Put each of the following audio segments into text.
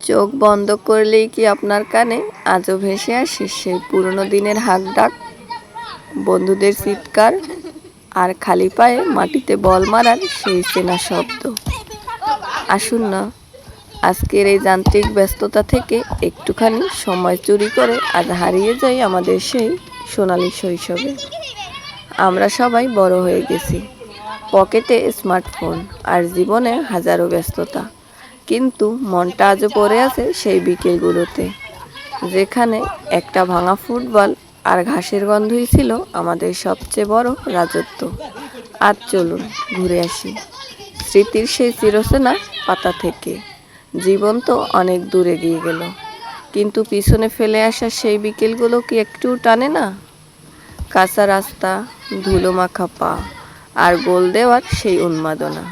চোখ বন্ধ করলেই কি আপনার কানে আজও ভেসে আসে সেই পুরনো দিনের হাঁকডাক, বন্ধুদের চিৎকার, আর খালি পায়ে মাটিতে বল মারার সেই চেনা শব্দ? আসুন না, আজকের এই যান্ত্রিক ব্যস্ততা থেকে একটুখানি সময় চুরি করে আজ হারিয়ে যাই আমাদের সেই সোনালি শৈশবে। আমরা সবাই বড় হয়ে গেছি, পকেটে স্মার্টফোন আর জীবনে হাজারো ব্যস্ততা, কিন্তু মনটা আজও পড়ে আছে সেই বিকেলগুলোতে, যেখানে একটা ভাঙা ফুটবল আর ঘাসের গন্ধই ছিল আমাদের সবচেয়ে বড় রাজত্ব। আজ চলুন ঘুরে আসি স্মৃতির সেই চিরচেনা পাতা থেকে। জীবন তো অনেক দূরে গিয়ে গেল, কিন্তু পিছনে ফেলে আসা সেই বিকেলগুলো কি একটু টানে না? কাঁচা রাস্তা, ধুলো মাখা পা, আর গোল দেওয়ার সেই উন্মাদনা।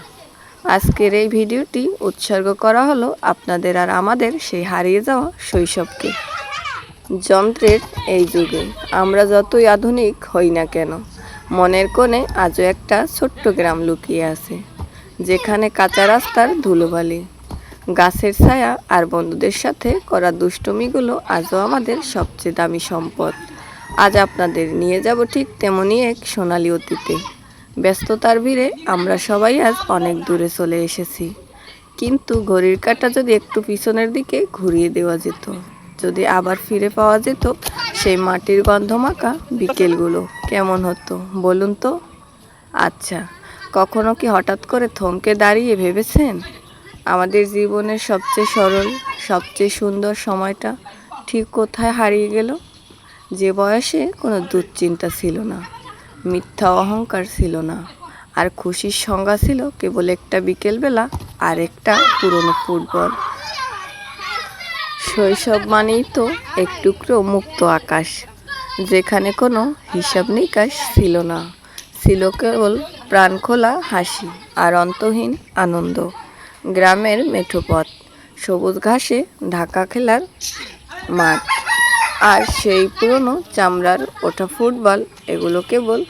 আজকের এই ভিডিওটি উৎসর্গ করা হলো আপনাদের আর আমাদের সেই হারিয়ে যাওয়া শৈশবকে। যন্ত্রের এই যুগে আমরা যতই আধুনিক হই না কেন, মনের কোণে আজও একটা ছোট্ট গ্রাম লুকিয়ে আছে, যেখানে কাঁচা রাস্তার ধুলোবালি, গাছের ছায়া আর বন্ধুদের সাথে করা দুষ্টুমিগুলো আজও আমাদের সবচেয়ে দামি সম্পদ। আজ আপনাদের নিয়ে যাব ঠিক তেমনই এক সোনালি অতীতে। ব্যস্ততার ভিড়ে আমরা সবাই আজ অনেক দূরে চলে এসেছি, কিন্তু ঘড়ির কাঁটা যদি একটু পিছনের দিকে ঘুরিয়ে দেওয়া যেত, যদি আবার ফিরে পাওয়া যেত সেই মাটির গন্ধমাখা বিকেলগুলো, কেমন হতো বলুন তো? আচ্ছা, কখনো কি হঠাৎ করে থমকে দাঁড়িয়ে ভেবেছেন আমাদের জীবনের সবচেয়ে সরল, সবচেয়ে সুন্দর সময়টা ঠিক কোথায় হারিয়ে গেল? যে বয়সে কোনো দুশ্চিন্তা ছিল না, মিথ্যা অহংকার ছিল না, আর খুশির সংজ্ঞা ছিল কেবল একটা বিকেলবেলা আর একটা পুরনো ফুটবল। শৈশব মানেই তো এক টুকরো মুক্ত আকাশ, যেখানে কোনো হিসাব নিকাশ ছিল না, ছিল কেবল প্রাণখোলা হাসি আর অন্তহীন আনন্দ। গ্রামের মেঠো পথ, সবুজ ঘাসে ঢাকা খেলার মাঠ, আর সেই পুরনো চামড়ার ওঠা ফুটবল, এগুলো কেবল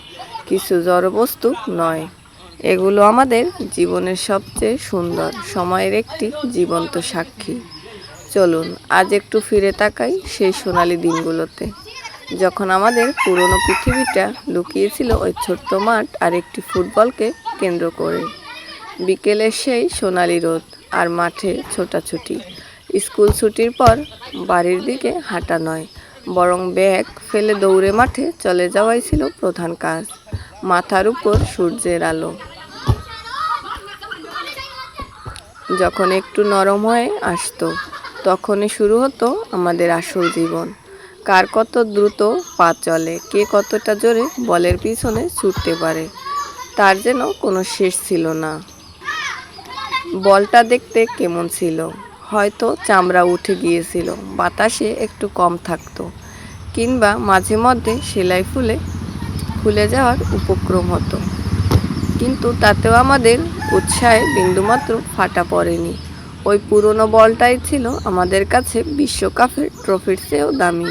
কিছু জড়বস্তু নয়, এগুলো আমাদের জীবনের সবচেয়ে সুন্দর সময়ের একটি জীবন্ত সাক্ষী। চলুন আজ একটু ফিরে তাকাই সেই সোনালি দিনগুলোতে, যখন আমাদের পুরনো পৃথিবীটা লুকিয়েছিল ওই ছোট্ট মাঠ আর একটি ফুটবলকে কেন্দ্র করে। বিকেলের সেই সোনালি রোদ আর মাঠে ছোটাছুটি, স্কুল ছুটির পর বাড়ির দিকে হাঁটা নয়, বরং ব্যাগ ফেলে দৌড়ে মাঠে চলে যাওয়াই ছিল প্রধান কাজ। মাথার উপর সূর্যের আলো যখন একটু নরম হয়ে আসতো, তখনই শুরু হতো আমাদের আসল জীবন। কার কত দ্রুত পা চলে, কে কতটা জোরে বলের পিছনে ছুটতে পারে, তার যেন কোনো শেষ ছিল না। বলটা দেখতে কেমন ছিল? হয়তো চামড়া উঠে গিয়েছিল, বাতাসে একটু কম থাকতো, কিংবা মাঝে মধ্যে সেলাই খুলে যাওয়ার উপক্রম হতো, কিন্তু তাতেও আমাদের উৎসাহে বিন্দুমাত্র ফাটা পড়েনি। ওই পুরনো বলটাই ছিল আমাদের কাছে বিশ্বকাপের ট্রফির চেয়েও দামি।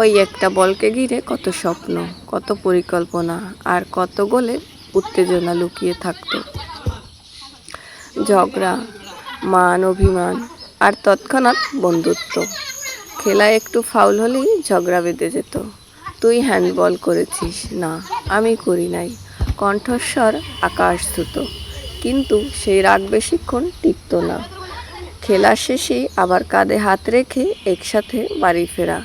ওই একটা বলকে ঘিরে কত স্বপ্ন, কত পরিকল্পনা, আর কত গোলের উত্তেজনা লুকিয়ে থাকতো। ঝগড়া, মান অভিমান, আর তৎক্ষণাৎ বন্ধুত্ব। খেলায় একটু ফাউল হলেই ঝগড়া বেঁধে যেত। তুই হ্যান্ডবল করেছিস, না আমি করি নাই। কণ্ঠস্বর আকাশচ্যুত, কিন্তু সেই রাগ বেশিক্ষণ টিকত না। খেলা শেষে আবার কাঁধে হাত রেখে একসাথে বাড়ি ফেরা,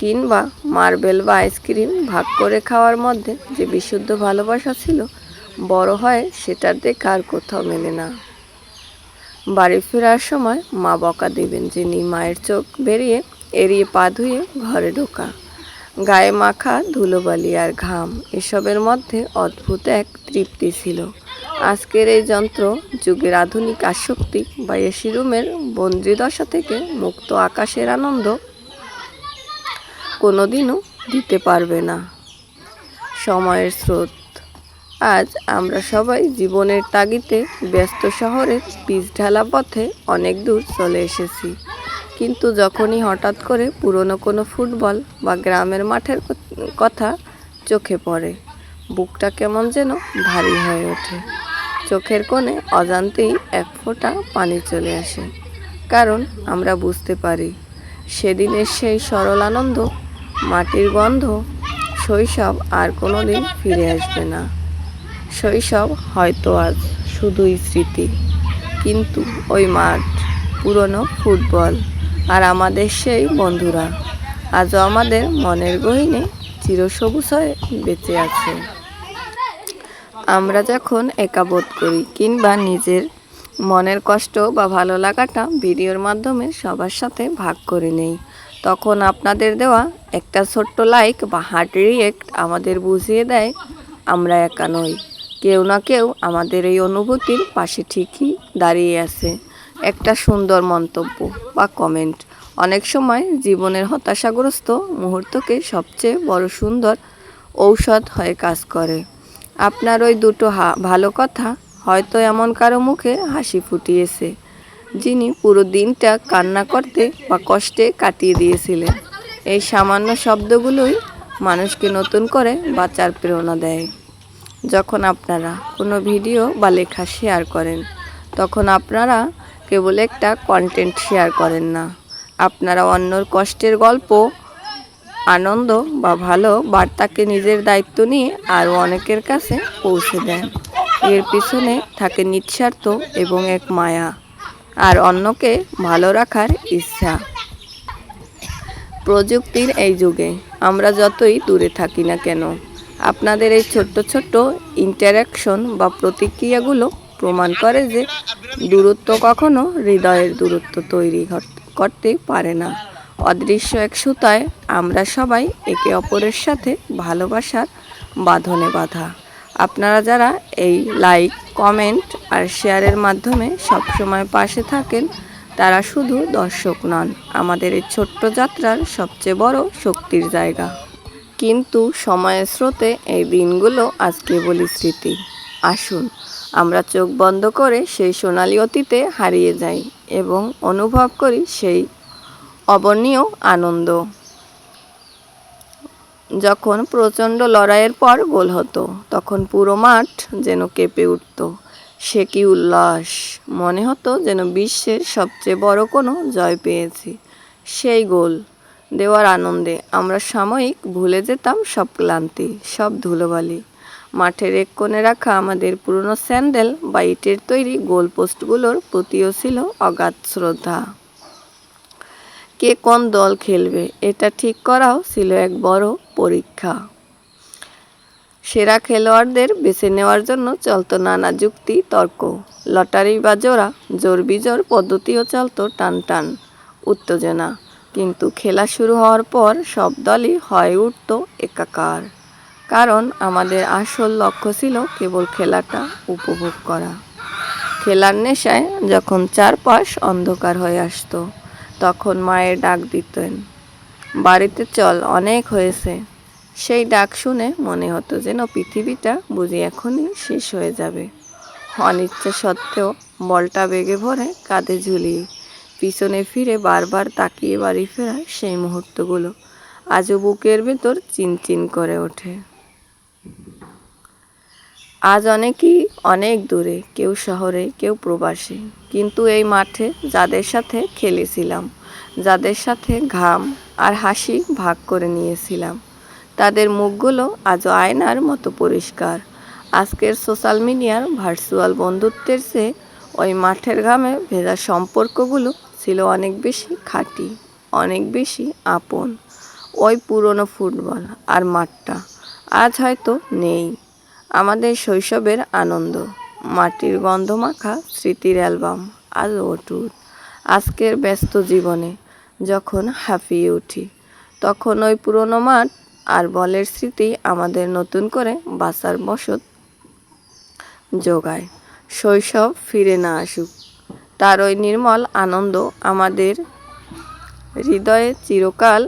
কিংবা মার্বেল বা আইসক্রিম ভাগ করে খাওয়ার মধ্যে যে বিশুদ্ধ ভালোবাসা ছিল, বড় হয় সেটার দেখা আর কোথাও মেলে না। বাড়ি ফেরার সময় মা বকা দেবেন যিনি, মায়ের চোখ বেরিয়ে এড়িয়ে পা ধুয়ে ঘরে ঢোকা, গায়ে মাখা ধুলোবালি আর ঘাম, এসবের মধ্যে অদ্ভুত এক তৃপ্তি ছিল। আজকের এই যন্ত্র যুগের আধুনিক আসক্তি বা এসি রুমের বন্দিদশা থেকে মুক্ত আকাশের আনন্দ কোনোদিনও দিতে পারবে না। সময়ের স্রোত, আজ আমরা সবাই জীবনের তাগিদে ব্যস্ত শহরের পিচ ঢালা পথে অনেক দূর চলে এসেছি, কিন্তু যখনই হঠাৎ করে পুরনো কোনো ফুটবল বা গ্রামের মাঠের কথা চোখে পড়ে, বুকটা কেমন যেন ভারী হয়ে ওঠে, চোখের কোণে অজান্তেই এক ফোঁটা পানি চলে আসে। কারণ আমরা বুঝতে পারি সেদিনের সেই সরল আনন্দ, মাটির গন্ধ, শৈশব আর কোনো দিন ফিরে আসবে না। শৈশব হয়তো আজ শুধুই স্মৃতি, কিন্তু ওই মাঠ, পুরনো ফুটবল আর আমাদের সেই বন্ধুরা আজও আমাদের মনের গহীনে চিরসবুজ হয়ে বেঁচে আছে। আমরা যখন একা বোধ করি কিংবা নিজের মনের কষ্ট বা ভালো লাগাটা ভিডিওর মাধ্যমে সবার সাথে ভাগ করে নেই, তখন আপনাদের দেওয়া একটা ছোট্ট লাইক বা হার্ট রিয়েক্ট আমাদের বুঝিয়ে দেয় আমরা একা নই। কেউ না কেউ আমাদের এই অনুভূতির পাশে ঠিকই দাঁড়িয়ে আছে। একটা সুন্দর মন্তব্য বা কমেন্ট অনেক সময় জীবনের হতাশাগ্রস্ত মুহূর্তকে সবচেয়ে বড় সুন্দর ঔষধ হয়ে কাজ করে। আপনার ওই দুটো ভালো কথা হয়তো এমন কারো মুখে হাসি ফুটিয়েছে, যিনি পুরো দিনটা কান্না করতে বা কষ্টে কাটিয়ে দিয়েছিলেন। এই সামান্য শব্দগুলোই মানুষকে নতুন করে বাঁচার প্রেরণা দেয়। যখন আপনারা কোনো ভিডিও বা লেখা শেয়ার করেন, তখন আপনারা কেবল একটা কন্টেন্ট শেয়ার করেন না, আপনারা অন্যর কষ্টের গল্প, আনন্দ বা ভালো বার্তাকে নিজের দায়িত্ব নিয়ে আরও অনেকের কাছে পৌঁছে দেন। এর পিছনে থাকে নিঃস্বার্থ এবং এক মায়া আর অন্যকে ভালো রাখার ইচ্ছা। প্রযুক্তির এই যুগে আমরা যতই দূরে থাকি না কেন, আপনাদের এই ছোট্ট ছোট্ট ইন্টারাকশন বা প্রতিক্রিয়াগুলো প্রমাণ করে যে দূরত্ব কখনো হৃদয়ের দূরত্ব তৈরি করতে পারে না। অদৃশ্য এক সুতায় আমরা সবাই একে অপরের সাথে ভালোবাসার বাঁধনে বাঁধা। আপনারা যারা এই লাইক, কমেন্ট আর শেয়ারের মাধ্যমে সবসময় পাশে থাকেন, তারা শুধু দর্শক নন, আমাদের এই ছোট্ট যাত্রার সবচেয়ে বড় শক্তির জায়গা। কিন্তু সময়ের স্রোতে এই দিনগুলো আজ কেবলই স্মৃতি। আসুন আমরা চোখ বন্ধ করে সেই সোনালি অতীতে হারিয়ে যাই এবং অনুভব করি সেই অবর্ণীয় আনন্দ, যখন প্রচণ্ড লড়াইয়ের পর গোল হতো, তখন পুরো মাঠ যেন কেঁপে উঠত। সে কি উল্লাস! মনে হতো যেন বিশ্বের সবচেয়ে বড় কোনো জয় পেয়েছি। সেই গোল দেওয়ার আনন্দে আমরা সাময়িক ভুলে যেতাম সব ক্লান্তি, সব ধুলোবালি। মাঠের এক কোণে রাখা আমাদের পুরনো স্যান্ডেল বা ইটের তৈরি গোলপোস্টগুলোর প্রতিও ছিল অগাধ শ্রদ্ধা। কে কোন দল খেলবে এটা ঠিক করাও ছিল এক বড় পরীক্ষা। সেরা খেলোয়াড়দের বেছে নেওয়ার জন্য চলতো নানা যুক্তি তর্ক, লটারি বা জোর বিজোর পদ্ধতিও চলতো টান টান উত্তেজনা। কিন্তু খেলা শুরু হওয়ার পর সব দলই হয়ে উঠত একাকার, কারণ আমাদের আসল লক্ষ্য ছিল কেবল খেলাটা উপভোগ করা। খেলার নেশায় যখন চারপাশ অন্ধকার হয়ে আসতো, তখন মায়ের ডাক দিতেন, বাড়িতে চল, অনেক হয়েছে। সেই ডাক শুনে মনে হতো যেন পৃথিবীটা বুঝি এখনই শেষ হয়ে যাবে। অনিচ্ছা সত্ত্বেও বলটা বেগে ভরে কাঁধে ঝুলিয়ে পিছনে ফিরে বারবার তাকিয়ে বাড়ি ফেরা সেই মুহূর্তগুলো আজও বুকের ভেতর চিনচিন করে ওঠে। আজ অনেকেই অনেক দূরে, কেউ শহরে, কেউ প্রবাসী, কিন্তু এই মাঠে যাদের সাথে খেলেছিলাম, যাদের সাথে ঘাম আর হাসি ভাগ করে নিয়েছিলাম, তাদের মুখগুলো আজও আয়নার মতো পরিষ্কার। আজকের সোশ্যাল মিডিয়ার ভার্চুয়াল বন্ধুত্বের চেয়ে ওই মাঠের ঘামে ভেজা সম্পর্কগুলো ছিল অনেক বেশি খাঁটি, অনেক বেশি আপন। ওই পুরনো ফুটবল আর মাঠটা আজ হয়তো নেই, আমাদের শৈশবের আনন্দ, মাটির গন্ধমাখা স্মৃতির অ্যালবাম আজও অটুট। আজকের ব্যস্ত জীবনে যখন হাঁপিয়ে উঠি, তখন ওই পুরনো মাঠ আর বলের স্মৃতি আমাদের নতুন করে বাঁচার বসত যোগায়। শৈশব ফিরে না আসুক, তার ওই নির্মল আনন্দ আমাদের হৃদয়ে চিরকাল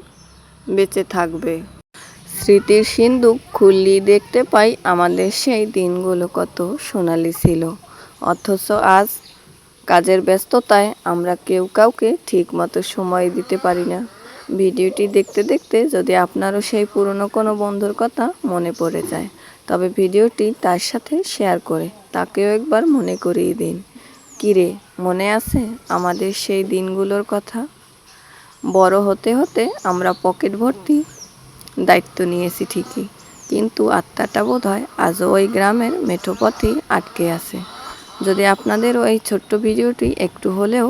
বেঁচে থাকবে। স্মৃতির সিন্দুক খুললেই দেখতে পাই আমাদের সেই দিনগুলো কত সোনালি ছিল। অথচ আজ কাজের ব্যস্ততায় আমরা কেউ কাউকে ঠিকমতো সময় দিতে পারি না। ভিডিওটি দেখতে দেখতে যদি আপনারও সেই পুরনো কোনো বন্ধুর কথা মনে পড়ে যায়, তবে ভিডিওটি তার সাথে শেয়ার করে তাকেও একবার মনে করিয়ে দিন, কিরে মনে আছে আমাদের সেই দিনগুলোর কথা? বড় হতে হতে আমরা পকেট ভর্তি দায়িত্ব নিয়েছি ঠিকই, কিন্তু আত্মাটা বোধহয় আজও ওই গ্রামের মেঠো পথেই আটকে আছে। যদি আপনাদের ওই ছোট্ট ভিডিওটি একটু হলেও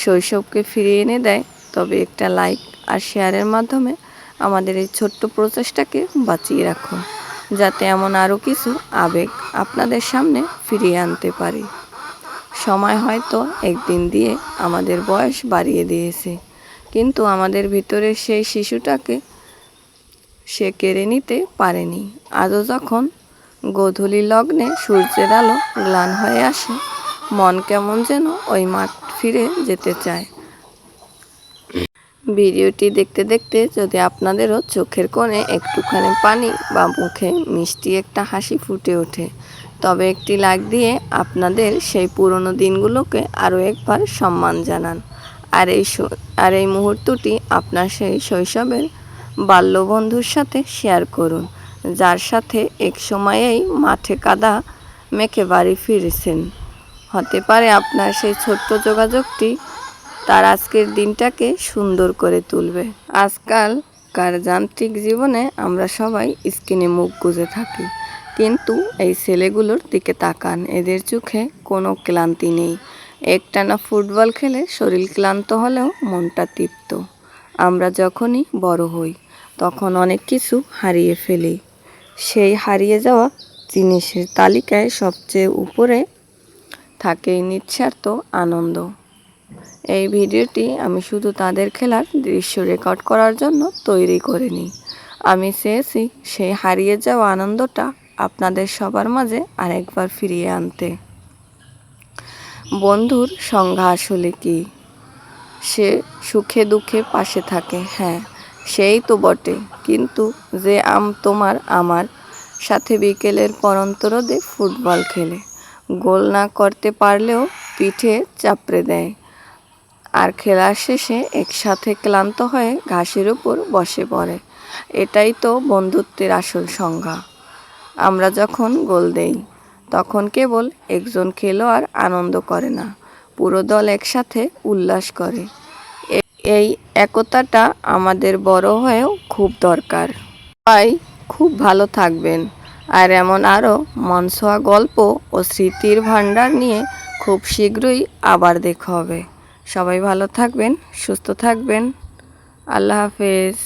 শৈশবকে ফিরিয়ে এনে দেয়, তবে একটা লাইক আর শেয়ারের মাধ্যমে আমাদের এই ছোট্ট প্রচেষ্টাকে বাঁচিয়ে রাখুন, যাতে এমন আরও কিছু আবেগ আপনাদের সামনে ফিরিয়ে আনতে পারি। সময় হয়তো একদিন দিয়ে আমাদের বয়স বাড়িয়ে দিয়েছে, কিন্তু আমাদের ভিতরে সেই শিশুটাকে সে কেড়ে নিতে পারেনি। আজও যখন গোধূলি লগ্নে সূর্যের আলো গ্লান হয়ে আসে, মন কেমন যেন ওই মাঠ ফিরে যেতে চায়। ভিডিওটি দেখতে দেখতে যদি আপনাদেরও চোখের কোণে একটুখানি পানি বা মুখে মিষ্টি একটা হাসি ফুটে ওঠে, তবে একটি লাইক দিয়ে আপনাদের সেই পুরনো দিনগুলোকে আরও একবার সম্মান জানান। আর এই মুহূর্তটি আপনার সেই শৈশবের বাল্যবন্ধুর সাথে শেয়ার করুন, যার সাথে এক সময়েই মাঠে কাদা মেখে বাড়ি ফিরেছেন। হতে পারে আপনার সেই ছোট্ট যোগাযোগটি তার আজকের দিনটাকে সুন্দর করে তুলবে। আজকালকার যান্ত্রিক জীবনে আমরা সবাই স্ক্রিনে মুখ গুজে থাকি, কিন্তু এই ছেলেগুলোর দিকে তাকান, এদের চোখে কোনো ক্লান্তি নেই। একটানা ফুটবল খেলে শরীর ক্লান্ত হলেও মনটা তৃপ্ত। আমরা যখনই বড় হই তখন অনেক কিছু হারিয়ে ফেলি। সেই হারিয়ে যাওয়া জিনিসের তালিকায় সবচেয়ে উপরে থাকে নিঃস্বার্থ আনন্দ। এই ভিডিওটি আমি শুধু তাদের খেলার দৃশ্য রেকর্ড করার জন্য তৈরি করিনি। আমি চেয়েছি সেই হারিয়ে যাওয়া আনন্দটা আপনাদের সবার মাঝে আরেকবার ফিরিয়ে আনতে। বন্ধুর সংজ্ঞা আসলে কি? সে সুখে দুঃখে পাশে থাকে, হ্যাঁ সেই তো বটে, কিন্তু যে তোমার আমার সাথে বিকেলের পরন্ত রোদে ফুটবল খেলে, গোল না করতে পারলেও পিঠে চাপড়ে দেয়, আর খেলার শেষে একসাথে ক্লান্ত হয়ে ঘাসের উপর বসে পড়ে। এটাই তো বন্ধুত্বের আসল সংজ্ঞা। আমরা যখন গোল দেই তখন কেবল একজন খেলোয়াড় আনন্দ করে না, পুরো দল একসাথে উল্লাস করে। এই একতাটা আমাদের বড় হয়েও খুব দরকার। সবাই খুব ভালো থাকবেন, আর এমন আরও মন ছোঁয়া গল্প ও স্মৃতির ভাণ্ডার নিয়ে খুব শীঘ্রই আবার দেখা হবে। সবাই ভালো থাকবেন, সুস্থ থাকবেন। আল্লাহ হাফেজ।